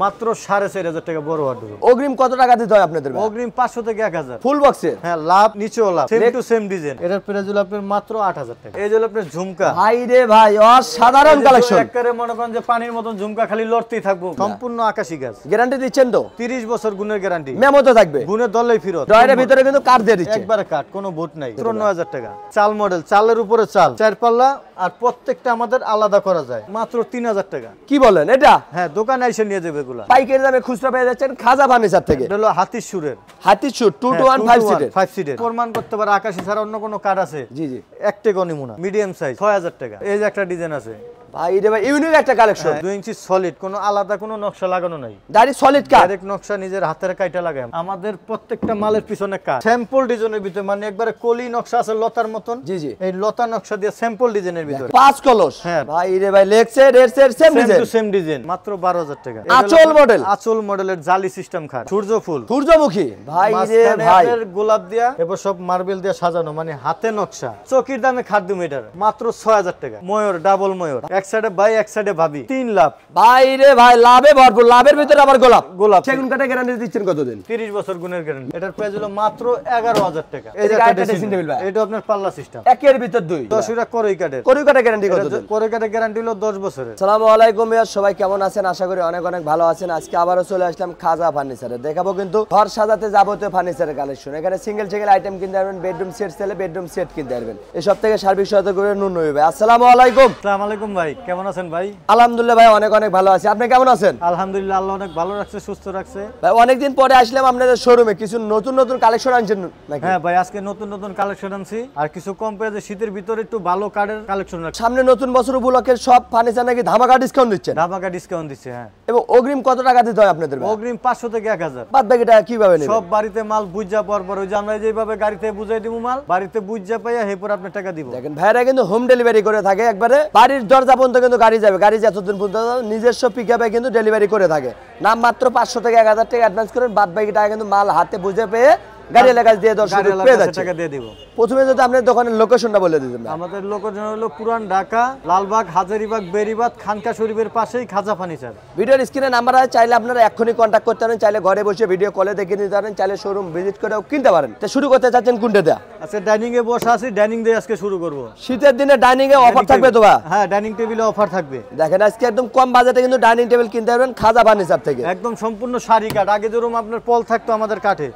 মাত্র 4500 টাকা বড় ওয়ার্ডরোব। অগ্রিম কত টাকা দিতে হয় আপনাদের? অগ্রিম 500 থেকে 1000। ফুল বক্সের? হ্যাঁ, লাভ নিচেও লাভ, সেম টু সেম ডিজাইন। এটার প্রাইস হলো আপনার মাত্র 8000 টাকা। এই হলো আপনার ঝুমকা। ভাই রে ভাই, অসাধারণ কালেকশন। একবারে মনে করেন যে পানির মতন ঝুমকা, খালি লড়তেই থাকবো। সম্পূর্ণ আকাশী গাছ। গ্যারান্টি দিচ্ছেন তো? 30 বছর গুণের গ্যারান্টি। মেমো তো থাকবে? গুণের দলেই ফেরত। ড্রয়ারের ভিতরে কিন্তু কার্ড দিয়ে দিচ্ছে। একবারে কাট, কোনো বুট নাই। 9000 টাকা। চাল মডেল, চালের উপরে চাল, 4 পাল্লা, আর প্রত্যেকটা আমাদের আলাদা করা যায়। মাত্র 3000 টাকা। কি বলেন এটা? হ্যাঁ, দোকানে এসে নিয়ে যাবে এগুলা। পাইকারি দামে খুচরা পেয়ে যাচ্ছেন খাজা ফার্নিচার থেকে। এটা হলো হাতির সুরের। হাতির সুর 2 to 1 5 সিটের। 5 সিটের। প্রমাণ করতে পারে আকাশী ছাড়া অন্য কোনো কার্ড আছে? জি জি। একটা গনিমুনা মিডিয়াম সাইজ 6000 টাকা। এই যে একটা ডিজাইন আছে। ভাই রে ভাই, ইউনিক একটা কালেকশন। 2 ইঞ্চি সলিড, কোনো আলাদা কোনো নকশা লাগানো নাই। ডাইরেক্ট সলিড কাট। ডাইরেক্ট নকশা নিজের হাতের কাইটা লাগায়। আমাদের প্রত্যেকটা মালের পিছনে কাট। স্যাম্পল ডিজাইনের ভিতরে, মানে একবারে কলি নকশা আছে লতার মতন। জি জি। এই লতা নকশা দিয়ে স্যাম্পল ডিজাইনের ভিতরে 5 কলস। হ্যাঁ ভাই রে ভাই, লেগসে রেডসের সেম ডিজাইন। Same design. মাত্র 12000 টাকা। আঁচল মডেল। আঁচল মডেলের জালি সিস্টেম খাট। সূর্যফুল, সূর্যমুখী। ভাই রে ভাই, গোলাপ দিয়া এবার সব মার্বেল দিয়া সাজানো, মানে হাতে নকশা। চকির দামে খাট দিম এটার মাত্র 6000 টাকা। ময়ূর, ডাবল ময়ূর, এক সাইডে ভাই এক সাইডে ভাবি, 3 লাভ। ভাই রে ভাই, লাভে ভরপুর। লাভের ভিতরে আবার গোলাপ। সেগুন কাঠে গ্যারান্টি দিচ্ছেন কতদিন? 30 বছর গুণের গ্যারান্টি। এটার প্রাইস হলো মাত্র 11000 টাকা। এই যে একটা ড্রেসিং টেবিল ভাই, এটা আপনার পাল্লা সিস্টেম। একের ভিতর দুই। 10 টাকা করই কাঠের। করই কাঠে গ্যারান্টি কতদিন? করই কাঠের গ্যারান্টি হলো 10 বছরের। আসসালামু আলাইকুম ভাইয়া, সবাই কেমন আছেন? আশা করি অনেক অনেক ভালো আছেন। আজকে আবারো চলে আসলাম খাজা ফার্নিচারে। দেখাবো কিন্তু ঘর সাজাতে যাবতীয় ফার্নিচারের কালেকশন। এখানে সিঙ্গেল আইটেম কিনতে পারবেন, বেডরুম সেট চাইলে বেডরুম সেট কিনতে পারবেন। এই সব থেকে সার্বিক সহায়তা করে নুনবি ভাই। আসসালামু আলাইকুম। আসসালামু আলাইকুম ভাই, কেমন আছেন ভাই? আলহামদুলিল্লাহ ভাই, অনেক অনেক ভালো আছি। আপনি কেমন আছেন? আলহামদুলিল্লাহ, আল্লাহ অনেক ভালো রাখছে, সুস্থ রাখছে ভাই। অনেকদিন পরে আসলাম আপনাদের শোরুমে। কিছু নতুন নতুন কালেকশন আনছেন নাকি? হ্যাঁ ভাই, আজকে নতুন নতুন কালেকশন আনছি, আর কিছু কম প্রাইসে শীতের ভিতরে একটু ভালো কার্ডের কালেকশন রাখছি। সামনে নতুন বছর উপলক্ষে সব ফার্নিচার নাকি ধামাকা ডিসকাউন্ট দিচ্ছেন? ধামাকা ডিসকাউন্ট দিচ্ছে, হ্যাঁ। এবং অগ্রিম কত টাকা দিতে হয় আপনাদের? অগ্রিম 500 থেকে 1000। বাদ বাকি টাকা কিভাবে নেবেন? সব বাড়িতে মাল বুঝা পর ওই যে আমরা যেভাবে গাড়িতে বুঝাই দিব মাল, বাড়িতে বুঝা পাইয়া এরপর আপনি টাকা দিব। দেখেন ভাইরা কিন্তু হোম ডেলিভারি করে থাকে। একবারে বাড়ির দরজা পর্যন্ত কিন্তু গাড়ি যাবে। গাড়ি যতদিন পর্যন্ত নিজস্ব পিকআপে কিন্তু ডেলিভারি করে থাকে। নাম মাত্র 500 থেকে 1000 টাকা অ্যাডভান্স করেন, বাদ বাকি টাকা কিন্তু মাল হাতে বুঝে পেয়ে গাড়ি এলাকা দিয়ে দর্শক পেয়ে যাচ্ছে। টাকা দিয়ে দিব। প্রথমে যদি আপনার দোকানের লোকেশনটা বলে দিতেন। আমাদের লোকেশন হলো পুরান ঢাকা, লালবাগ, হাজারীবাগ, বেরিবাদ, খানকা শরীফের পাশেই খাজা ফার্নিচার। ভিডিওর স্ক্রিনে নাম্বার আছে, চাইলে আপনারা এখনই কন্ট্যাক্ট করতে পারেন, চাইলে ঘরে বসে ভিডিও কলে দেখে নিতে পারেন, চাইলে শোরুম ভিজিট করেও কিনতে পারেন। তো শুরু করতে চাচ্ছেন কোনটা দেয়া? আচ্ছা, ডাইনিং এ বসে আছি, ডাইনিং দিয়ে আজকে শুরু করব। শীতের দিনে ডাইনিং এ অফার থাকবে তো? হ্যাঁ, ডাইনিং টেবিলে অফার থাকবে। দেখেন আজকে একদম কম বাজেটে কিন্তু ডাইনিং টেবিল কিনতে পারবেন খাজা ফার্নিচার থেকে। একদম সম্পূর্ণ সারি কাঠ। আগে যেরকম আপনার পল থাকতো আমাদের কাঠে,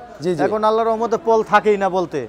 এখন আল্লাহর রহমতে পল থাকেই না বলতে,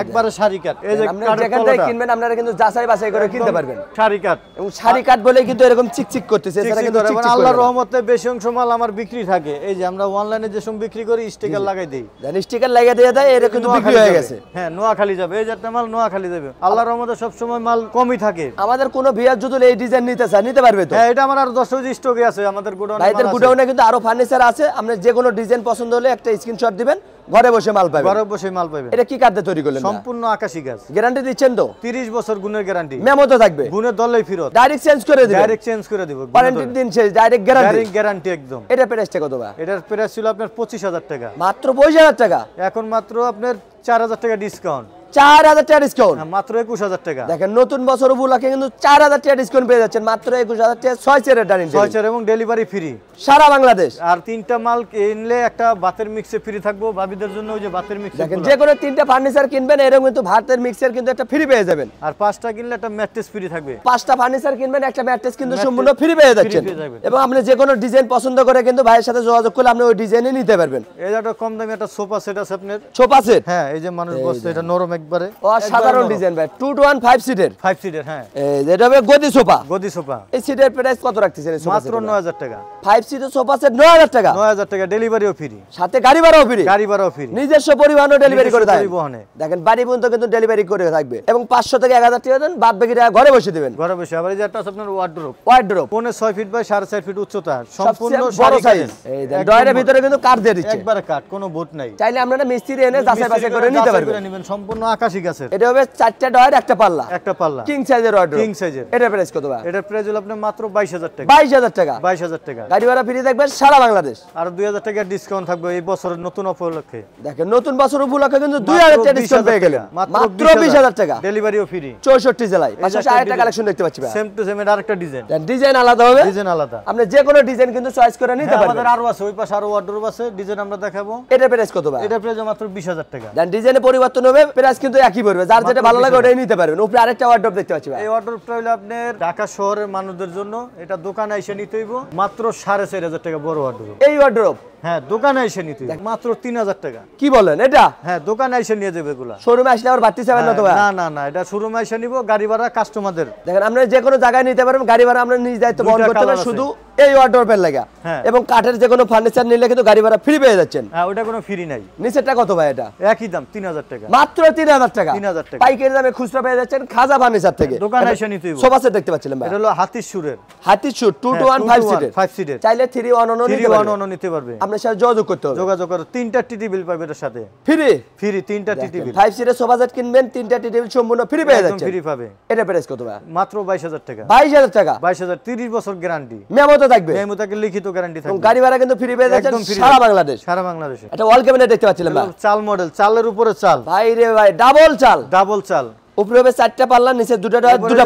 একবারে সারি কাঠ। এই যে যেখান থেকে কিনবেন আপনারা কিন্তু যাচাই বাছাই করে কিনতে পারবেন। সারি কাঠ, এবং সারি কাঠ বলেই কিন্তু এরকম চিকচিক করতেছে। এছাড়া কিন্তু আল্লাহর রহমতে বেশি অংশ মাল আমার বিক্রি থাকে। এই যে আমরা অনলাইনে যে সব বিক্রি করি, স্টিকার লাগাই দেই, স্টিকার লাগিয়ে দিয়ে দেয়, এটা কিন্তু বিক্রি হয়ে গেছে। হ্যাঁ, নোয়াখালী যাবে। এই যে একটা মাল নোয়াখালী যাবে। আল্লাহর রহমতে সব সময় মাল কমই থাকে। আমাদের কোনো ভিউয়ার যদি এই ডিজাইন নিতে চায় নিতে পারবে তো? হ্যাঁ, এটা আমার আর 10 কেজি স্টকে আছে আমাদের গোডাউনে। ভাইদের গোডাউনে কিন্তু আরো ফার্নিচার আছে। আপনি যে কোনো ডিজাইন পছন্দ হলে একটা স্ক্রিনশট দিবেন, ঘরে বসে মাল পাবেন। ঘরে বসে মাল পাবেন। এটা কি কাঠ দিয়ে তৈরি করলেন? সম্পূর্ণ আকাশী গাছ। গ্যারান্টি দিচ্ছেন তো? 30 বছর গুণের গ্যারান্টি। মেমো তো থাকবে? গুণের দলেই ফেরত। ডাইরেক্ট চেঞ্জ করে দিবেন? ডাইরেক্ট চেঞ্জ করে দেব। ওয়ারেন্টি দিন শেষ, ডাইরেক্ট গ্যারান্টি? ডাইরেক্ট গ্যারান্টি একদম। এটা প্রাইসটা কত ভাই? এটার প্রাইস ছিল আপনার 25000 টাকা। মাত্র 25000 টাকা? এখন মাত্র আপনার 4000 টাকা ডিসকাউন্ট। 4000 টাকা ডিসকাউন্ট? মাত্র 21000 টাকা। দেখেন নতুন বছর উপলক্ষে কিন্তু 4000 টাকা ডিসকাউন্ট পেয়ে যাচ্ছেন মাত্র 21000 টাকা। 6 চেয়ারের ডাইনিং টেবিল, 6 চেয়ার এবং ডেলিভারি ফ্রি সারা বাংলাদেশ। আর 3টা মাল কিনলে একটা ভাতের মিক্সে ফ্রি থাকবো ভাবিদের জন্য। ওই যে ভাতের মিক্স, দেখেন যে কোনো 3টা ফার্নিচার কিনবেন এরকম কিন্তু ভাতের মিক্সার কিন্তু একটা ফ্রি পেয়ে যাবেন। আর 5টা কিনলে একটা ম্যাট্রেস ফ্রি থাকবে। 5টা ফার্নিচার কিনবেন, একটা ম্যাট্রেস কিন্তু সম্পূর্ণ ফ্রি পেয়ে যাচ্ছেন। এবং আপনি যে কোনো ডিজাইন পছন্দ করে কিন্তু ভাইয়ের সাথে যোগাযোগ করলে আপনি ওই ডিজাইনই নিতে পারবেন। এই যে একটা কম দামি একটা সোফা সেট আছে আপনার। Sofa set? হ্যাঁ, এই যে মানুষ বসে, এটা নরম একবারে। সাধারণ ডিজাইন ভাই, 2 to 1 5 সিটের। 5 সিটের, হ্যাঁ। এই যে এটা হবে গদি সোফা। গদি সোফা। এই সিটের প্রাইস কত রাখতেছেন? মাত্র 9000 টাকা। 5 সিটের সোফা সেট 9000 টাকা? 9000 টাকা, ডেলিভারিও ফ্রি, সাথে গাড়ি ভাড়াও ফ্রি। গাড়ি ভাড়াও ফ্রি, নিজস্ব পরিবহনও ডেলিভারি করে দেয়। পরিবহনে দেখেন বাড়ি পর্যন্ত কিন্তু ডেলিভারি করে থাকবে। এবং 500 থেকে 1000 টাকা দেন, বাদ বাকি টাকা ঘরে বসে দিবেন। ঘরে বসে। আবার এই যে একটা আছে আপনার wardrobe. Wardrobe 6 feet by 4.5 feet উচ্চতা, সম্পূর্ণ বড় সাইজ। এই দেখেন ড্রয়ারের ভিতরে কিন্তু কাঠ দিয়ে দিচ্ছে, একবারে কাট, কোনো বুট নাই। চাইলে আপনারা মিস্ত্রি এনে যাচাই বাছাই করে নিতে পারবেন। নেবেন, সম্পূর্ণ আকাশী গাছের। এটা হবে 4টা ডয়ার একটা পাল্লা, একটা পাল্লা কিং সাইজের ওয়ার্ডরোব, কিং সাইজের। এটা প্রাইস কত ভাই? এটার প্রাইস হলো আপনার মাত্র 22000 টাকা। 22000 টাকা, 22000 টাকা। গাড়ি ভাড়া ফ্রি থাকবে সারা বাংলাদেশ। আর 2000 টাকা ডিসকাউন্ট থাকবে এই বছরের নতুন উপলক্ষে। দেখেন নতুন বছর উপলক্ষে কিন্তু 2000 টাকা ডিসকাউন্ট পেয়ে গেলেন, মাত্র 20000 টাকা, ডেলিভারিও ফ্রি 64 জেলায়। পাশাপাশি আরেকটা কালেকশন দেখতে পাচ্ছি ভাই, সেম টু সেম এর আরেকটা ডিজাইন, ডিজাইন আলাদা হবে, ডিজাইন আলাদা। আপনি যে কোনো ডিজাইন কিন্তু চয়েস করে নিতে পারবেন। আমাদের আরো আছে, ওই পাশে আরো ওয়ার্ডরোব আছে, ডিজাইন আমরা দেখাবো। এটা প্রাইস কত ভাই? এটা প্রাইস মাত্র 20000 টাকা। দেন ডিজাইনে পরিবর্তন হবে, প্রাইস কিন্তু একই পড়বে, যার যেটা ভালো লাগে ওটাই নিতে পারবেন। উপরে আরেকটা ওয়ার্ডরোব দেখতে পাচ্ছি ভাই, এই ওয়ার্ডরোবটা হলো আপনার ঢাকা শহরের মানুষদের জন্য, এটা দোকানে এসে নিতে হইব মাত্র 4500 টাকা বড় ওয়ার্ডরোব। এই ওয়ার্ডরোব হ্যাঁ দোকানে এসে নিতে হইব মাত্র 3000 টাকা। কি বলেন এটা? হ্যাঁ দোকানে এসে নিয়ে যাবে এগুলা, শোরুমে আসলে আবার বাড়তি চাবেন না তো ভাই? না না না, এটা শোরুমে এসে নিব, গাড়ি ভাড়া কাস্টমারদের। দেখেন আপনি যে কোনো জায়গায় নিতে পারবেন, গাড়ি ভাড়া আমরা নিজ দায়িত্ব বহন করতে হবে, শুধু এই ওয়ার্ডরোবের লাগা। এবং কাঠের যে কোনো ফার্নিচার নিলে কিন্তু গাড়ি ভাড়া ফ্রি পেয়ে যাচ্ছেন। হ্যাঁ ওটা কোনো ফ্রি নাই। নিচেরটা কত ভাই? এটা একই দাম 3000 টাকা, মাত্র 3000 টাকা। 3000 টাকা পাইকারি দামে খুচরা পেয়ে যাচ্ছেন খাজা ফার্নিচার থেকে। দোকানে এসে নিতে হইব। সোফা সেট দেখতে পাচ্ছিলেন ভাই, এটা হলো হাতির সুরের, হাতির সুর 2 to 1 5 সিটের, 5 সিটের, চাইলে 3 1 1 নিতে পারবেন। নিতে পারবে। আপনার সাথে যোগাযোগ করতে হবে, যোগাযোগ করো। 3টা টি টেবিল পাবে এর সাথে ফ্রি, ফ্রি 3টা টি টেবিল। 5 সিটের সোফা সেট কিনবেন, 3টা টি টেবিল সম্পূর্ণ ফ্রি পেয়ে যাচ্ছেন, ফ্রি পাবে। এটা প্রাইস কত ভাই? মাত্র 22000 টাকা। 22000 টাকা, 22000, 30 বছর গ্যারান্টি, মেমোতে থাকবে, মেমোতে লিখিত গ্যারান্টি থাকবে। গাড়ি ভাড়া কিন্তু ফ্রি পেয়ে যাচ্ছেন একদম free সারা বাংলাদেশ। সারা বাংলাদেশে। এটা ওয়াল ক্যাবিনেট দেখতে পাচ্ছিলেন ভাই, চাল মডেল, চালের উপরে চাল ভাই রে ভাই, ডাবল চাল, ডাবল চাল। উপরে হবে 4টা পাল্লা, নিচে দুটা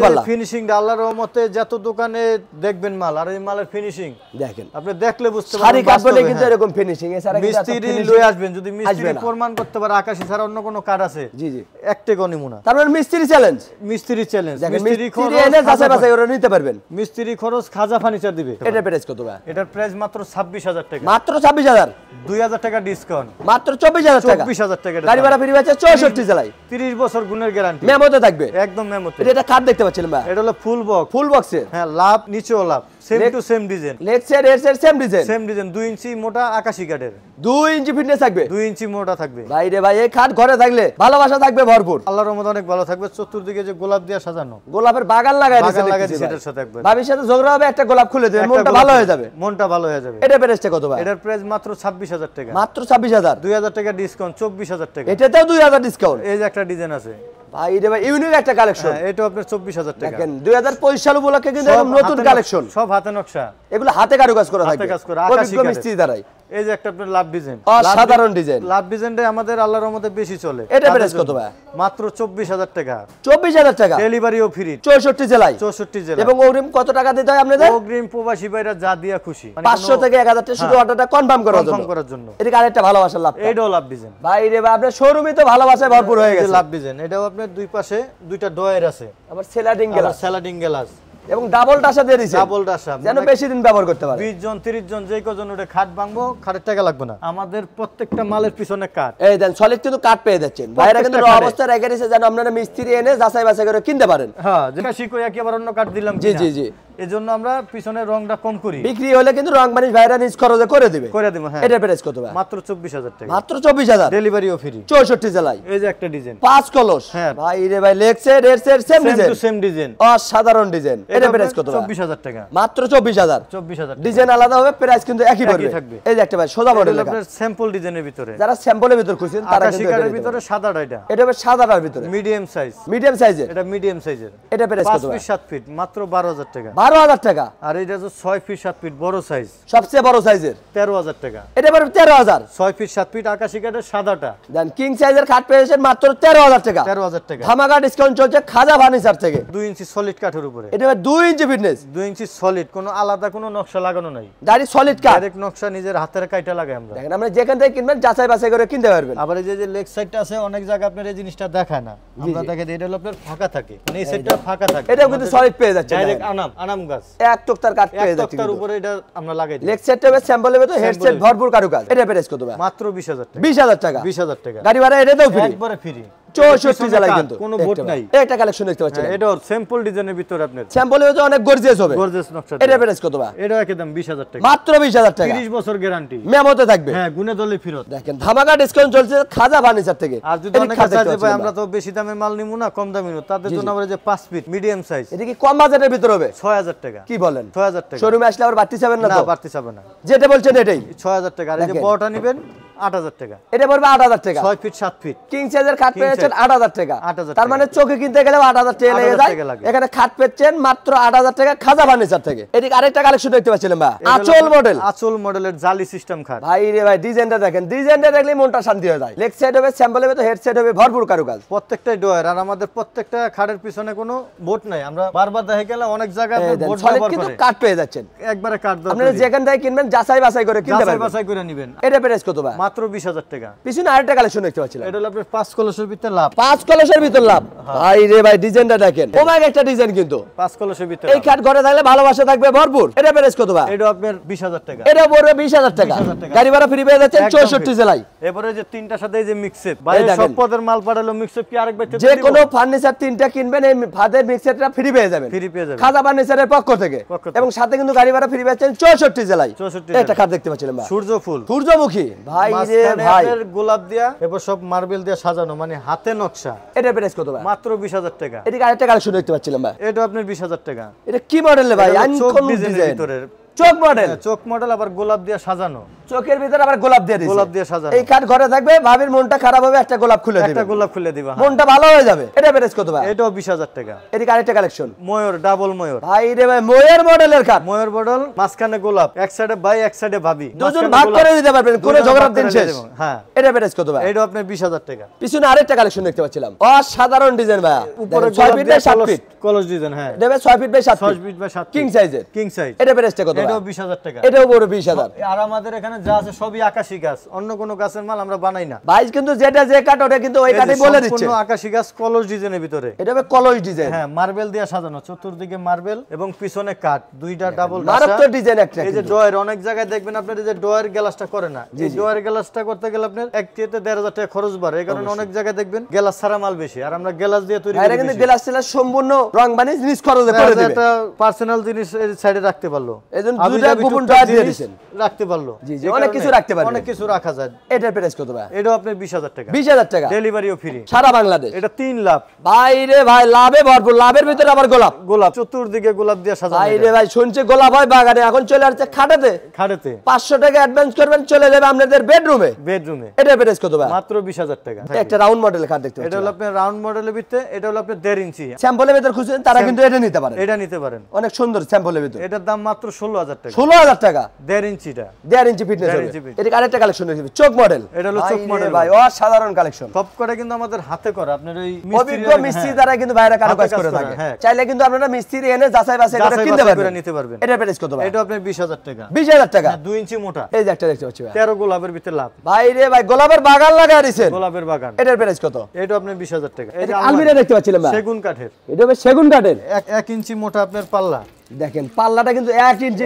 পাল্লা। ফিনিশিং আল্লাহর রহমতে যত দোকানে দেখবেন মাল, আর এই মালের ফিনিশিং দেখেন আপনি দেখলে বুঝতে সারি পারবেন। কাপড়ে কিন্তু এরকম ফিনিশিং, এছাড়া কিন্তু মিস্ত্রি লয়ে আসবেন, যদি মিস্ত্রি প্রমাণ করতে পারে আকাশী ছাড়া অন্য কোনো কার্ড আছে, জি জি, একটা গনিমুনা। তারপর মিস্ত্রি চ্যালেঞ্জ, মিস্ত্রি চ্যালেঞ্জ, মিস্ত্রি এনে যাচাই বাছাই করে নিতে পারবেন। মিস্ত্রি খরচ খাজা ফার্নিচার দিবে। এটা প্রাইস কত ভাই? এটার প্রাইস মাত্র 26000 টাকা, মাত্র 26000, 2000 টাকা ডিসকাউন্ট, মাত্র 24000 টাকা, 24000 টাকা। গাড়ি ভাড়া ফ্রি পাচ্ছে 64 জেলায়, 30 বছর গুণের গ্যারান্টি, মেমোতে থাকবে একদম মেমোতে। এটা কাট দেখতে পাচ্ছিলেন ভাই, এটা হলো ফুল বক্স, ফুল বক্সের। হ্যাঁ লাভ নিচেও লাভ, same to same design, leg side এর side same design, same design. 2 inch মোটা আকাশী কাঠের, 2 ইঞ্চি ফিটনেস থাকবে, 2 ইঞ্চি মোটা থাকবে। ভাই রে ভাই, এই খাট ঘরে থাকলে ভালোবাসা থাকবে ভরপুর। আল্লাহর রহমতে অনেক ভালো থাকবে। চতুর্দিকে যে গোলাপ দিয়ে সাজানো, গোলাপের বাগান লাগাই বাগান লাগাই দিয়েছে সেটার সাথে একবার। ভাবির সাথে ঝগড়া হবে, একটা গোলাপ খুলে দেবেন, মনটা ভালো হয়ে যাবে, মনটা ভালো হয়ে যাবে। এটা প্রাইসটা কত ভাই? এটার প্রাইস মাত্র 26000 টাকা, মাত্র 26000, 2000 টাকা ডিসকাউন্ট, 24000 টাকা। এটাতেও 2000 ডিসকাউন্ট। এই যে একটা ডিজাইন আছে ভাই রে ভাই, ইউনিক একটা কালেকশন। হ্যাঁ এটাও আপনার 24000 টাকা। দেখেন 2025 সাল উপলক্ষে কিন্তু এরকম নতুন কালেকশন, সব হাতে নকশা, এগুলো হাতে কারুকাজ করা হাতে থাকবে, কাজ করা, আকাশী অভিজ্ঞ কাঠের। মিস্ত্রি দ্বারাই। এই যে একটা আপনার লাভ ডিজাইন, অসাধারণ ডিজাইন। লাভ ডিজাইনটা আমাদের আল্লাহর রহমতে বেশি চলে। এটা প্রাইস কত ভাই? মাত্র 24000 টাকা, 24000 টাকা, ডেলিভারিও ফ্রি 64 জেলায়, 64 জেলা। এবং অগ্রিম কত টাকা দিতে হয় আপনাদের? অগ্রিম প্রবাসী ভাইরা যা দিয়া খুশি, 500 থেকে 1000 টাকা শুধু অর্ডারটা কনফার্ম করার জন্য। এটা আরেকটা ভালোবাসার লাভ। এইটাও লাভ ডিজাইন। ভাই রে ভাই, আপনার শোরুমে তো ভালোবাসায় ভরপুর হয়ে গেছে। লাভ ডিজাইন, এটাও আপনার দুই পাশে দুইটা ডয়ার আছে, আবার স্লাইডিং গ্লাস, স্যালাডিং গ্লাস এবং ডাবল ডাসা দিয়ে দিয়েছে, ডাবল ডাসা, যেন বেশি দিন ব্যবহার করতে পারে। 20 জন 30 জন যে কজন ওটা খাট ভাঙবো, খাটের টাকা লাগবে না। আমাদের প্রত্যেকটা মালের পিছনে কাট, এই দেন সলিড কিন্তু কাট পেয়ে যাচ্ছেন। ভাইরা কিন্তু র অবস্থায় রেখে দিয়েছে, যেন আপনারা মিস্ত্রি এনে যাচাই বাছাই করে কিনতে পারেন। হ্যাঁ যেটা শিখো একই আবার অন্য কাট দিলাম জি জি জি, এজন্য আমরা পিছনের রংটা কম করি। বিক্রি হলে কিন্তু রং বানিশ ভাইরা নিজ খরচে করে দিবে, করে দেব। হ্যাঁ এটা প্রাইস কত ভাই? মাত্র 24000 টাকা, মাত্র 24000, ডেলিভারিও ফ্রি 64 জেলায়। এই যে একটা ডিজাইন, 5 কলস। হ্যাঁ ভাই রে ভাই, লেগ সেট এর set same design, same design, অসাধারণ ডিজাইন। এটা প্রাইস কত ভাই? 24000 টাকা, মাত্র 24000, 24000 ডিজাইন আলাদা হবে, প্রাইস কিন্তু একই পড়বে। এই যে একটা ভাই সোজা মডেল লেখা, আপনার স্যাম্পল ডিজাইনের ভিতরে, যারা স্যাম্পলের ভিতর খুঁজছেন তারা আকাশী কিন্তু কাঠের ভিতরে সাদাটা, এটা হবে সাদাটার ভিতরে, মিডিয়াম সাইজ, মিডিয়াম সাইজের, এটা মিডিয়াম সাইজের। এটা প্রাইস 5 কত ভাই? ফিট 7 ফিট মাত্র 12000 টাকা, 12000 টাকা। আর এটা যে 6 ফিট 7 ফিট বড় সাইজ, সবচেয়ে বড় সাইজের, 13000 টাকা। এটা পড়বে 13000। 6 ফিট 7 ফিট আকাশী কাঠের সাদাটা, দেন কিং সাইজের খাট পেয়েছেন মাত্র 13000 টাকা, 13000 টাকা। ধামাকা ডিসকাউন্ট চলছে খাজা ফার্নিচার থেকে। 2 ইঞ্চি সলিড কাঠের উপরে, এটা 2 ইঞ্চি ফিটনেস, 2 ইঞ্চি সলিড, কোনো আলাদা কোনো নকশা লাগানো নাই, ডাইরেক্ট সলিড কাট, ডাইরেক্ট নকশা নিজের হাতের কাইটা লাগাই আমরা। দেখেন আমরা যেখান থেকে কিনবেন যাচাই বাছাই করে কিনতে পারবেন। আবার এই যে লেগ সাইডটা আছে, অনেক জায়গা আপনার এই জিনিসটা দেখায় না, আমরা দেখে দিই, এটা হলো আপনার ফাঁকা থাকে, মানে এই সাইডটা ফাঁকা থাকে, এটাও কিন্তু সলিড পেয়ে যাচ্ছে, ডাইরেক্ট আনাম গাছ, এক টুকটার কাট পেয়ে এক যাচ্ছে। তক্তার উপরে এটা আমরা লাগাই দিই। লেগ সেটটা হবে স্যাম্পলের ভিতর, হেডসেট ভরপুর কারুকাজ। এটা প্রাইস কত ভাই? মাত্র 20000 টাকা, 20000 টাকা, 20000 টাকা। গাড়ি ভাড়া এটাতেও ফ্রি, একবারে ফ্রি, 64 জেলায় কিন্তু কোনো বোট নাই। একটা কালেকশন দেখতে পাচ্ছেন, এটা স্যাম্পল ডিজাইনের ভিতরে আপনার স্যাম্পলের ভিতর অনেক গর্জিয়াস হবে, গর্জিয়াস নকশা। এটা প্রাইস কত ভাই? এটা একদম 20000 টাকা, মাত্র 20000 টাকা, 30 বছর গ্যারান্টি, মেমোতে থাকবে। হ্যাঁ গুণে দলে ফেরত। দেখেন ধামাকা ডিসকাউন্ট চলছে খাজা ফার্নিচার থেকে। আর যদি অনেক কাছে আছে ভাই, আমরা তো বেশি দামে মাল নিমু না, কম দামে নিমু, তাদের জন্য আমরা যে 5 ফিট মিডিয়াম সাইজ, এটা কি কম বাজেটের ভিতর হবে? 6000 টাকা। কি বলেন? 6000 টাকা। শোরুমে আসলে আবার বাড়তি চাবেন না না তো? বাড়তি চাবে না, যেটা বলছেন এটাই 6000 টাকা। আর এই যে বড়টা নেবেন 8,000 টাকা। এটা পড়বে 8,000 টাকা। 6 ফিট 7 ফিট কিং সাইজের খাট পেয়েছেন 8,000 টাকা। 8,000 তার মানে চোখে কিনতে গেলে 8,000 টাকা লেগে যায়। এখানে খাট পেয়েছেন মাত্র 8,000 টাকা খাজা ফার্নিচার থেকে। এদিকে আরেকটা কালেকশন দেখতে পাচ্ছিলেন ভাই, আঁচল মডেল। আঁচল মডেলের জালি সিস্টেম খাট। ভাই রে ভাই, ডিজাইনটা দেখেন, ডিজাইনটা দেখলে মনটা শান্তি হয়ে যায়। লেগ সাইড হবে স্যাম্পল হবে, তো হেড সাইড হবে ভরপুর কারুকাজ। প্রত্যেকটাই ডয়ার, আর আমাদের প্রত্যেকটা খাটের পিছনে কোনো বোট নাই। আমরা বারবার দেখে গেলে অনেক জায়গায় বোট ব্যবহার কিন্তু করে, কাট পেয়ে যাচ্ছেন একবারে কাট দাও। আপনারা যেখান থেকে কিনবেন যাচাই বাছাই করে কিনতে পারবেন, বাছাই করে নেবেন। এটা প্রাইস কত ভাই? মাত্র 20,000 টাকা। পিছনে আরেকটা কালেকশন দেখতে পাচ্ছিলাম, এটা হলো আপনার 5 কলসের ভিতরে লাভ। 5 কলসের ভিতর লাভ। ভাই রে ভাই, ডিজাইনটা দেখেন, ওমাইক একটা ডিজাইন কিন্তু। 5 কলসের ভিতরে এই খাট ঘরে থাকলে ভালোবাসা থাকবে ভরপুর। এটা প্রাইস কত ভাই? এটা আপনার 20,000 টাকা। এটা পড়বে 20,000 টাকা। গাড়ি ভাড়া ফ্রি পেয়ে যাচ্ছেন 64 জেলায়। এবারে যে তিনটার সাথে এই যে মিক্সেপ, ভাই সব পদের মাল পাঠালো, মিক্সেপ কি আরেক ব্যক্তি যে কোনো ফার্নিচার তিনটা কিনবেন, এই ফাদের মিক্সারটা ফ্রি পেয়ে যাবেন, ফ্রি পেয়ে যাবেন খাজা ফার্নিচারের পক্ষ থেকে। এবং সাথে কিন্তু গাড়ি ভাড়া ফ্রি পাচ্ছেন 64 জেলায়। এটা খাট দেখতে পাচ্ছিলাম ভাই, সূর্যফুল, সূর্যমুখী। ভাই রে ভাই, গোলাপ দিয়া এবার সব মার্বেল দিয়ে সাজানো, মানে হাতে নকশা। এটা প্রাইস কত ভাই? মাত্র 20,000 টাকা। এদিকে আরেকটা কালেকশন দেখতে পাচ্ছিলাম ভাই, এটা আপনার 20,000 টাকা। এটা কি মডেল ভাই? আনকমন ডিজাইন, চোখ মডেল। চোখ মডেল, আবার গোলাপ দিয়ে সাজানো, চোখের ভিতরে আবার গোলাপ দিয়ে দিয়েছে। গোলাপ দিয়ে সাজানো। এই কাঠ ঘরে থাকবে, ভাবির মনটা খারাপ হবে, একটা গোলাপ খুলে দিবে, একটা গোলাপ খুলে দিবা, মনটা ভালো হয়ে যাবে। এটা প্রাইস কত ভাই? এটাও 20,000 টাকা। এদিকে আরেকটা কালেকশন, ময়ূর, ডাবল ময়ূর। ভাই রে ভাই, ময়ূর মডেলের কাঠ। ময়ূর মডেল, মাঝখানে গোলাপ, এক সাইডে ভাই এক সাইডে ভাবি, দুজন ভাগ করে দিতে পারবেন, কোনো ঝগড়ার দিন শেষ। হ্যাঁ, এটা প্রাইস কত ভাই? এটাও আপনার 20,000 টাকা। পিছনে আরেকটা কালেকশন দেখতে পাচ্ছিলাম, অসাধারণ ডিজাইন ভাই। উপরে 6 ফিট বাই 7 ফিট কলস ডিজাইন। হ্যাঁ, এটা 6 feet by 7 6 feet feet by 7 king সাইজের, কিং সাইজ। এটা প্রাইসটা কত ভাই? এটাও 20,000 টাকা। এটাও বড় 20,000। আর আমাদের এখানে যা আছে সবই আকাশী গাছ, অন্য কোনো গাছের মাল আমরা বানাই না ভাই। কিন্তু যেটা যে কাঠ ওটা কিন্তু ওই কাঠই বলে দিচ্ছে, সম্পূর্ণ আকাশী গাছ, কলস ডিজাইনের ভিতরে। এটা হবে কলস ডিজাইন। হ্যাঁ, মার্বেল দিয়ে সাজানো, চতুর্দিকে মার্বেল এবং পিছনে কাঠ, দুইটা ডাবল মারাত্মক ডিজাইন একটা। এই যে ডয়ার, অনেক জায়গায় দেখবেন আপনার এই যে ডয়ার গ্লাসটা করে না, এই ডয়ার গ্লাসটা করতে গেলে আপনার 1,000 টাকা খরচ বাড়ে। এই কারণে অনেক জায়গায় দেখবেন গ্লাস ছাড়া মাল বেশি, আর আমরা গ্লাস দিয়ে তৈরি করি। এটা কিন্তু গ্লাস ছিল সম্পূর্ণ রং বানিয়ে জিনিস খরচে করে দিবে। এটা পার্সোনাল জিনিস এই সাইডে রাখতে পারলো, এজন্য দুইটা গোপন ডয়ার দিয়ে দিবেন, রাখতে পারলো। জি জি, অনেক কিছু রাখতে পারবেন, অনেক কিছু রাখা যায়। এটার প্রাইস কত ভাই? এটাও আপনার 20,000 টাকা। 20,000 টাকা, ডেলিভারিও ফ্রি সারা বাংলাদেশ। এটা 3 লাখ। ভাই রে ভাই, লাভে ভরপুর, লাভের ভিতরে আবার গোলাপ। গোলাপ চতুর্দিকে গোলাপ দিয়ে সাজানো। ভাই রে ভাই, শুনছে গোলাপ হয় বাগানে, এখন চলে আসছে খাটেতে। খাটেতে 500 টাকা অ্যাডভান্স করবেন, চলে যাবে আপনাদের বেডরুমে। বেডরুমে। এটার প্রাইস কত ভাই? মাত্র 20,000 টাকা। একটা রাউন্ড মডেলের খাট দেখতে এটা পাচ্ছেন, হলো আপনার রাউন্ড মডেলের ভিতরে, এটা হলো আপনার 1.5 ইঞ্চি। স্যাম্পলের ভিতর খুঁজছেন তারা কিন্তু এটা নিতে পারেন, এটা নিতে পারেন, অনেক সুন্দর স্যাম্পলের ভিতর। এটার দাম মাত্র 16,000 টাকা। 16,000 টাকা 1.5 ইঞ্চিটা, 1.5 ইঞ্চি ফিটনেস 1.5 হবে। ইঞ্চি ফিট। এটা আরেকটা কালেকশন দেখতে চোখ মডেল। এটা হলো চোখ মডেল ভাই, অসাধারণ কালেকশন। সব করে কিন্তু আমাদের হাতে করা, আপনার ওই অভিজ্ঞ মিস্ত্রি দ্বারা কিন্তু বাইরে কারো কাজ করে থাকে। চাইলে কিন্তু আপনারা মিস্ত্রি এনে যাচাই বাছাই করে কিনতে পারবেন, নিতে পারবেন। এটা প্রাইস কত ভাই? এটা আপনার 20,000 টাকা। 20,000 টাকা, 2 ইঞ্চি মোটা। এই যে একটা দেখতে পাচ্ছি ভাই, 13 গোলাপের ভিতরে লাভ। ভাই রে ভাই, গোলাপের বাগান লাগায় দিয়েছেন, গোলাপের বাগান। এটার প্রাইস কত? এটা আপনার 20,000 টাকা। এই যে আলমিরা দেখতে পাচ্ছিলাম ভাই, সেগুন কাঠের, এটা হবে সেগুন কাঠের। 1 ইঞ্চি মোটা আপনার পাল্লা। দেখেন পাল্লাটা কিন্তু 1 ইঞ্চি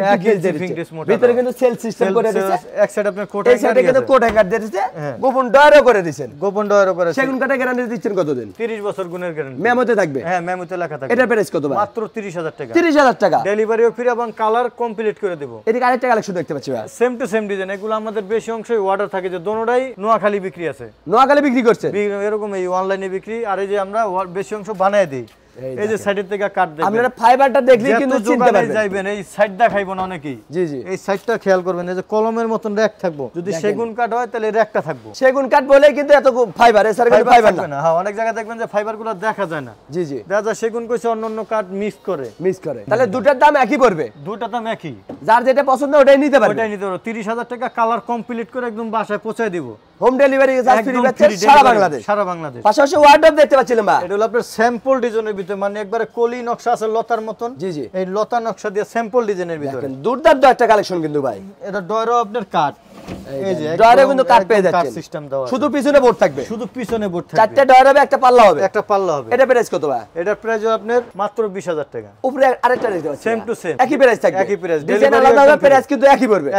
ফিটনেস মোটা, ভিতরে কিন্তু সেল সিস্টেম করে দিয়েছে। এক সাইড আপনার কোট, এই সাইডে কিন্তু কোট হ্যাঙ্গার দিয়ে দিয়েছে, গোপন ডয়ারও করে দিয়েছেন। গোপন ডয়ারও করে। সেগুন কাঠে গ্যারান্টি দিচ্ছেন কতদিন? 30 বছর গুণের গ্যারান্টি মেমোতে থাকবে। হ্যাঁ, মেমোতে লেখা থাকবে। এটা প্রাইস কত ভাই? মাত্র 30,000 টাকা। 30,000 টাকা। ডেলিভারিও ফ্রি এবং কালার কমপ্লিট করে দেব। এদিকে আরেকটা কালেকশন দেখতে পাচ্ছি ভাই, সেম টু সেম ডিজাইন। এগুলো আমাদের বেশি অংশই অর্ডার থাকে, যে দোনোটাই নোয়াখালী বিক্রি আছে, নোয়াখালী বিক্রি করছে এরকম এই অনলাইনে বিক্রি। আর এই যে আমরা বেশি অংশ বানায় দিই, এই যে সাইডের থেকে কাট দেবেন আপনারা ফাইবারটা দেখলেই কিন্তু চিনতে পারবেন। যাইবেন এই সাইডটা খাইবো না অনেকেই। জি জি, এই সাইডটা খেয়াল করবেন, এই যে কলমের মতন র‍্যাক থাকবো, যদি সেগুন কাঠ হয় তাহলে র‍্যাকটা থাকবো। সেগুন কাঠ বলেই কিন্তু এত ফাইবার, এছাড়া কিন্তু ফাইবার না। হ্যাঁ, অনেক জায়গায় দেখবেন যে ফাইবারগুলো দেখা যায় না। জি জি, দেখা যায় সেগুন কইছে অন্য কাঠ মিক্স করে। তাহলে দুটার দাম একই পড়বে, দুটা দাম একই। যার যেটা পছন্দ ওটাই নিতে পারবে। ওটাই নিতে পারো। 30,000 টাকা কালার কমপ্লিট করে একদম বাসায় পৌঁছায় দিব। হোম ডেলিভারি চার্জ ফ্রি পাচ্ছেন সারা বাংলাদেশ। সারা বাংলাদেশ। পাশাপাশি ওয়ার্ডরোব দেখতে পাচ্ছিলাম ভাই, এটা হলো আপনার স্যাম্পল ডিজাইনের ভিতরে, মানে একবারে কলি নকশা আছে লতার মতন। জি জি, এই লতা নকশা দিয়ে স্যাম্পল ডিজাইনের ভিতরে দুর্দান্ত একটা কালেকশন কিন্তু ভাই। এটা ডয়রও আপনার কাঠ, এই যে ডয়ারে কিন্তু কাট পেয়ে যাচ্ছে, কাট সিস্টেম দেওয়া, শুধু পিছনে বোর্ড থাকবে, শুধু পিছনে বোর্ড থাকবে। চারটি ডয়ার হবে, একটা পাল্লা হবে, একটা পাল্লা হবে। এটা প্রাইস কত ভাই? এটা প্রাইস আপনার মাত্র 20,000 টাকা। উপরে আরেকটা দেখতে পাচ্ছেন, সেম টু সেম একই প্রাইস থাকবে, একই প্রাইস। ডিজাইন আলাদা হবে, প্রাইস কিন্তু একই পড়বে,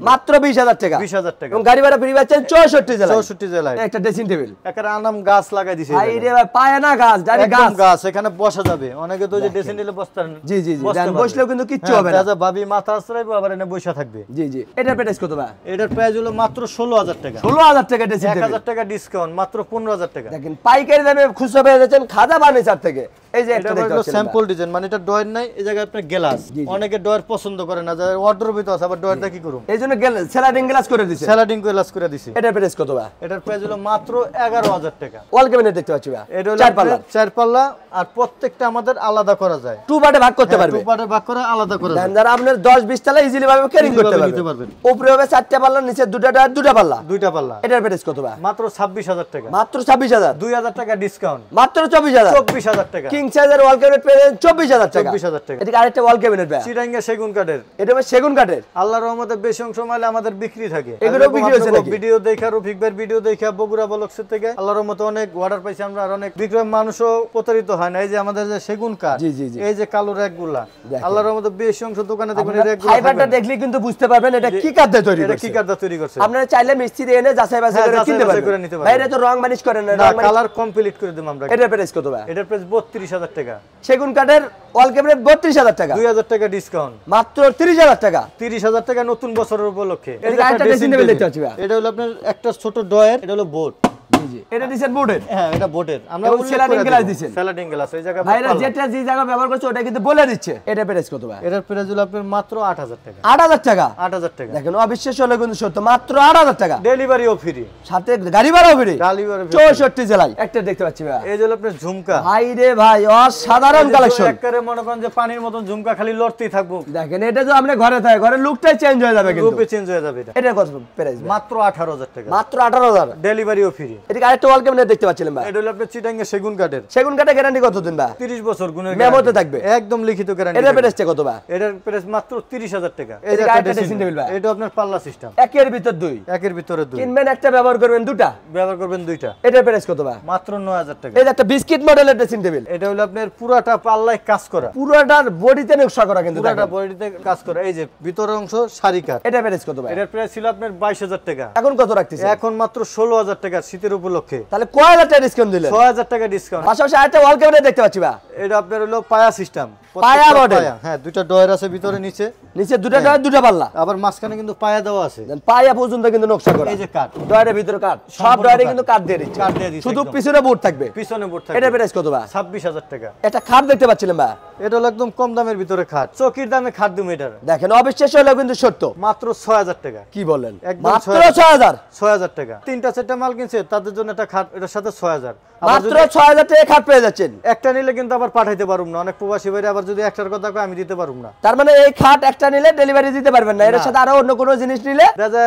মাত্র 20,000 টাকা। 20,000 টাকা। এবং গাড়ি ভাড়া ফ্রি পাচ্ছেন 64 জেলায়। 64 জেলায়। একটা ড্রেসিং টেবিল, একটা আনাম গাছ লাগাই দিয়েছে। ভাই রে ভাই, পায় না গাছ, ডাইরেক্ট গাছ, এখানে বসা যাবে। অনেকে তো যে ড্রেসিং টেবিলে বসতেন। জি জি জি, বসলেও কিন্তু কিচ্ছু হবে না। দাদা ভাবি মাথা আছড়াইবো, আবার এনে বসা থাকবে। জি জি, এটার প্রাইস কত ভাই? এটার প্রাইস হলো মাত্র 16,000 টাকা। 16,000 টাকা ড্রেসিং টেবিল, 1,000 টাকা ডিসকাউন্ট, মাত্র 15,000 টাকা। দেখেন পাইকারি দামে খুচরা পেয়ে যাচ্ছেন খাজা ফার্নিচার থেকে। এই যে এটা একটা দেখতে হলো পাচ্ছেন স্যাম্পল ডিজাইন, মানে এটা ডয়ার নাই, এই জায়গায় আপনার গ্লাস। অনেকে ডয়ার পছন্দ করে না, যারা ওয়ার্ডরোবে তো আছে, আবার ডয়ারটা কি করুম, এইজন্য স্লাইডিং গ্লাস করে দিছে, স্যালাডিং গ্লাস করে দিছি। এটা প্রাইস কত ভাই? এটার প্রাইস হলো মাত্র 11000 টাকা। ওয়াল ক্যাবিনেট দেখতে পাচ্ছি ভাই, এটা হলো 4 পাল্লা, 4 পাল্লা, আর প্রত্যেকটা আমাদের আলাদা করা যায়, টু পার্টে ভাগ করতে পারবে। টু পার্টে ভাগ করে আলাদা করা যায়। যারা আপনার 10-20 তলা ইজিলি ভাবে ক্যারি করতে নিতে পারবেন। পারবেন। উপরে হবে 4টা পাল্লা, নিচে দুটা পাল্লা, দুইটা পাল্লা। এটার প্রাইস কত ভাই? মাত্র 26000 টাকা। মাত্র 26000, 2000 টাকা ডিসকাউন্ট, মাত্র 24000, 24000 টাকা। কিং সাইজের ওয়াল ক্যাবিনেট পেয়ে 24000 টাকা। 24000 টাকা। এদিকে আরেকটা ওয়াল ক্যাবিনেট ভাই, চিটাঙ্গা সেগুন কাঠের, এটা হবে সেগুন কাঠের। আল্লাহর রহমতে বেশি অংশ মালে আমাদের বিক্রি থাকে। এগুলো বিক্রি হচ্ছে নাকি? ভিডিও দেখা, রফিক ভাইয়ের ভিডিও দেখা, বগুড়া ব্লগসের থেকে আল্লাহর রহমতে অনেক অর্ডার পাইছি আমরা, আর অনেক বিক্রয় মানুষও প্রতারিত হয় না। এই যে আমাদের যে সেগুন কাঠ, জি, জি, জি। এই যে কালো র্যাকগুলা, দেখেন। আল্লাহর রহমতে বেশি অংশ দোকানে দেখবেন এই আপনারা র্যাকগুলো ফাইবারটা দেখলে কিন্তু বুঝতে পারবেন এটা কি কাঠ দিয়ে তৈরি এটা করছে। কি কাঠ দিয়ে তৈরি করছে। আপনারা চাইলে মিস্ত্রি এনে যাচাই বাছাই হ্যাঁ, করে যাচাই কিনতে বাছাই করে পারবেন। নিতে পারবেন। ভাই এটা তো রং মানিশ করেন না, না, রং মানিশ। কালার কমপ্লিট করে দেব আমরা। এটার প্রাইস কত ভাই? এটার প্রাইস 32000 টাকা। সেগুন কাঠের ওয়াল ক্যাবিনেট 32000 টাকা, 2000 টাকা ডিসকাউন্ট, মাত্র 30000 টাকা। 30000 টাকা নতুন বছরের উপলক্ষে। এই যে আরেকটা ড্রেসিং টেবিল দেখতে পাচ্ছি ভাই, এটা হলো আপনার একটা ছোট ডয়ার, এটা হলো বোর্ড। জি জি, এটা দিছেন বোর্ডের। হ্যাঁ, এটা বোর্ডের। আমরা এবং স্যালাডিং গ্লাস দিছেন। স্যালাডিং গ্লাস এই জায়গা ভাইরা যেটা যে জায়গা ব্যবহার করছে ওটা কিন্তু বলে দিচ্ছে। এটা প্রাইস কত ভাই? এটার প্রাইস হলো আপনার মাত্র 8000 টাকা। 8000 টাকা। 8000 টাকা। দেখেন অবিশ্বাস্য হলে কিন্তু সত্য, মাত্র 8000 টাকা। ডেলিভারিও ফ্রি, সাথে গাড়ি ভাড়াও ফ্রি। গাড়ি ভাড়া free। 64 জেলায়। একটা দেখতে পাচ্ছি ভাই, এই যে হলো আপনার ঝুমকা। ভাই রে ভাই অসাধারণ কালেকশন। একবারে মনে করেন যে পানির মতন ঝুমকা, খালি লড়তেই থাকবো। দেখেন এটা যে আপনি ঘরে থাকে, ঘরের লুকটাই চেঞ্জ হয়ে যাবে কিন্তু। রূপে চেঞ্জ হয়ে যাবে। এটা এটা কত প্রাইস? মাত্র 18000 টাকা। মাত্র 18000। ডেলিভারিও ফ্রি। এদিকে আরেকটা ওয়াল ক্যাবিনেট দেখতে পাচ্ছিলেন ভাই, এটা হলো আপনার চিটাঙ্গা সেগুন কাঠের। সেগুন কাঠে গ্যারান্টি কতদিন ভাই? 30 বছর গুণের মেমোতে guarantee। থাকবে। একদম লিখিত গ্যারান্টি। এটার প্রাইসটা কত ভাই? এটার প্রাইস মাত্র 30000 টাকা। এই এদিকে যে আরেকটা একটা dressing table ভাই। এটা আপনার পাল্লা সিস্টেম, একের ভিতর দুই, একের ভিতরে দুই। কিনবেন একটা ব্যবহার করবেন দুটা, ব্যবহার করবেন দুইটা। এটার প্রাইস কত ভাই? মাত্র 9000 টাকা। এই যে একটা বিস্কিট মডেলের ড্রেসিং টেবিল, এটা হলো আপনার পুরাটা পাল্লায় কাজ করা, পুরোটার বডিতে নকশা করা কিন্তু পুরাটা দেখেন। বডিতে কাজ করা। এই যে ভিতরের অংশ সারি কাঠ। এটার প্রাইস কত ভাই? এটার প্রাইস ছিল আপনার 22000 টাকা। এখন কত রাখতেছেন? এখন মাত্র 16000 টাকা শীতের উপলক্ষে। তাহলে কয় হাজার টাকা ডিসকাউন্ট দিলেন? 6000 টাকা ডিসকাউন্ট। পাশাপাশি আরেকটা ওয়াল ক্যাবিনেট দেখতে পাচ্ছি ভাই, এটা আপনার হলো পায়া সিস্টেম, পায়া model। হ্যাঁ, দুইটা ডয়ার আছে ভিতরে নিচে, নিচে দুটা ডয়ার দুটা পাল্লা, আবার মাঝখানে কিন্তু পায়া দেওয়া আছে। পায়া পর্যন্ত কিন্তু নকশা করা। এই যে কাঠ, ডয়ারের ভিতরে কাঠ, সব সম্পূর্ণ ডয়ারে কাঠ। কিন্তু কাঠ দিয়ে দিচ্ছে, কাঠ দিয়ে দিচ্ছে শুধু একদম। পিছনে বোর্ড থাকবে। পিছনে বোর্ড এটার থাকে। প্রাইস কত ভাই? 26000 টাকা। একটা খাট দেখতে পাচ্ছিলাম ভাই, এটা হলো একদম কম দামের ভিতরে খাট, চকির দামে খাট দিম। এটার দেখেন অবিশ্বাস্য হলেও কিন্তু সত্য। মাত্র 6000 টাকা। কি বলেন? একদম মাত্র 6000 6000। 6000 টাকা। তিনটা চারটা মাল কিনছে তাদের জন্য একটা খাট, এটার সাথে 6000। আবার মাত্র যদি 6000 টাকা খাট পেয়ে যাচ্ছেন। একটা নিলে কিন্তু আবার পাঠাইতে পারুম না, অনেক প্রবাসী ভাইরা আবার যদি একটার কথা কয় আমি দিতে পারুম না। তার মানে এই খাট একটা নিলে ডেলিভারি দিতে পারবেন না, এর সাথে আরো অন্য কোনো জিনিস নিলে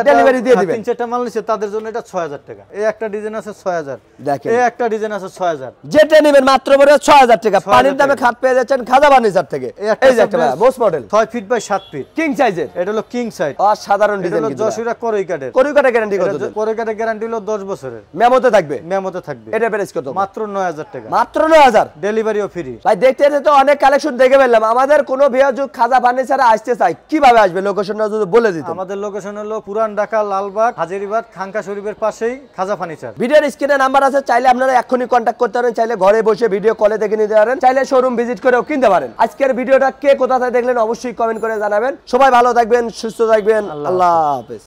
ডেলিভারি দিয়ে দিবেন। তিন চারটা মাল নিছে তাদের জন্য এটা 6000 টাকা। এই একটা ডিজাইন আছে 6000, দেখেন এই একটা ডিজাইন আছে 6000। যেটা নেবেন মাত্র পড়ে 6000 টাকা। 6000 পানির দামে টাকা। খাট পেয়ে যাচ্ছেন খাজা ফার্নিচার থেকে। এই একটা এই যে একটা most model 6 feet by 7 feet king সাইজের, এটা হলো কিং সাইড। অসাধারণ এটা ডিজাইন হলো কিন্তু যশোরা করই কাঠের। কোরি কাটা গ্যারান্টি কত দিন? পরে কাঠের গ্যারান্টি হলো 10 বছরের, মেমোতে থাকবে, মেমোতে থাকবে। এটা প্রাইস কত? মাত্র 9000 টাকা। মাত্র 9000। ডেলিভারিও ফ্রি। ভাই দেখতে দেখতে তো অনেক কালেকশন দেখে ফেললাম। আমাদের কোনো ভিউয়ার খাজা ফার্নিচারে আসতে চাই কিভাবে আসবে, লোকেশনটা যদি বলে দিতেন। আমাদের লোকেশন হলো পুরান ঢাকা লালবাগ হাজারীবাগ খানকা শরীফের পাশেই খাজা ফার্নিচার। ভিডিওর স্ক্রিনে নাম্বার আছে, চাইলে আপনারা এখনই কন্ট্যাক্ট করতে পারেন, চাইলে ঘরে বসে ভিডিও কলে দেখে নিতে পারেন, চাইলে শোরুম ভিজিট করেও কিনতে পারেন। আজকের ভিডিওটা কে কোথা থেকে দেখলেন অবশ্যই কমেন্ট করে জানাবেন। সবাই ভালো থাকবেন, সুস্থ থাকবেন, আল্লাহ হাফেজ।